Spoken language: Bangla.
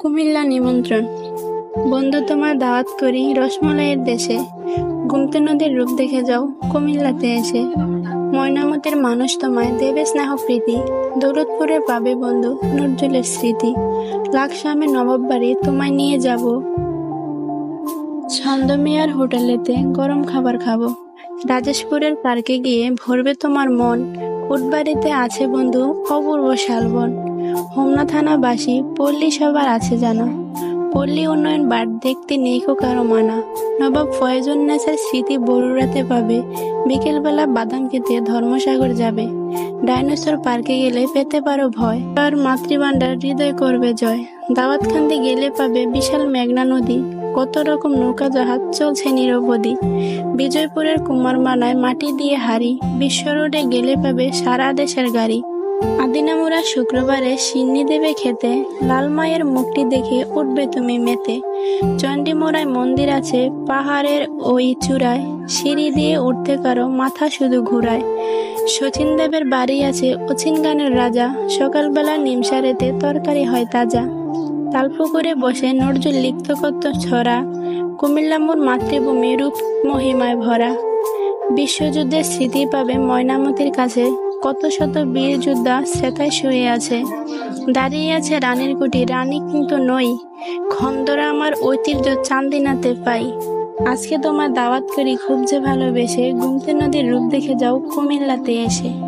কুমিল্লা নিমন্ত্রণ। বন্ধু, তোমার দাওয়াত করি রসমলাইয়ের দেশে। গুমতি নদীর রূপ দেখে যাও কুমিল্লাতে এসে। ময়নামতির মানুষ তোমায় দেবে স্নেহ প্রীতি। দৌলতপুরে পাবে বন্ধু নজরুলের স্মৃতি। লাকসামে নবাব বাড়ি তোমায় নিয়ে যাব। ছন্দমিয়ার হোটেলেতে গরম খাবার খাবো। রাজেশপুরের পার্কে গিয়ে ভরবে তোমার মন। উটবাড়িতে আছে বন্ধু অপূর্ব শালবন। হোমনা থানাবাসী পল্লী সবার আছে জানা। পল্লী উন্নয়ন বাট দেখতে নেই কো কারো মানা। নবাব ফয়জুন্নেছার স্মৃতি বড়ুরাতে পাবে। বিকেলবেলা বাদাম খেতে ধর্মসাগর যাবে। ডাইনোসর পার্কে গেলে পেতে পারো ভয়। আর মাতৃভাণ্ডার হৃদয় করবে জয়। দাওয়াতখান্দি গেলে পাবে বিশাল মেঘনা নদী। কত রকম নৌকা জাহাজ চলছে নিরবধি। বিজয়পুরের কুমারমালায় মাটি দিয়ে হাড়ি। বিশ্ব রোডে গেলে পাবে সারা দেশের গাড়ি। আদিনামুরা শুক্রবারে সিন্নি দেবে খেতে। লাল মায়ের মুখটি দেখে উঠবে তুমি মেতে। চণ্ডীমোড়ায় মন্দির আছে পাহাড়ের ওই চূড়ায়। সিঁড়ি দিয়ে উঠতে কারো মাথা শুধু ঘুরায়। শচীন দেবের বাড়ি আছে অচিন গানের রাজা। সকালবেলা নিমসারেতে তরকারি হয় তাজা। তালপুকুরে বসে নজরুল লিখত কত ছড়া। কুমিল্লা মোর মাতৃভূমি রূপ মহিমায় ভরা। বিশ্বযুদ্ধের স্মৃতি পাবে ময়নামতির কাছে। কত শত বীর যোদ্ধা সেথায় শুয়ে আছে। দাঁড়িয়ে আছে রানীর কুটি, রানী কিন্তু নই। খন্দরা আমার ঐতিহ্য চান্দিনাতে পাই। আজকে তোমার দাওয়াত করি খুব যে ভালোবেসে। গুমতি নদীর রূপ দেখে যাও কুমিল্লাতে এসে।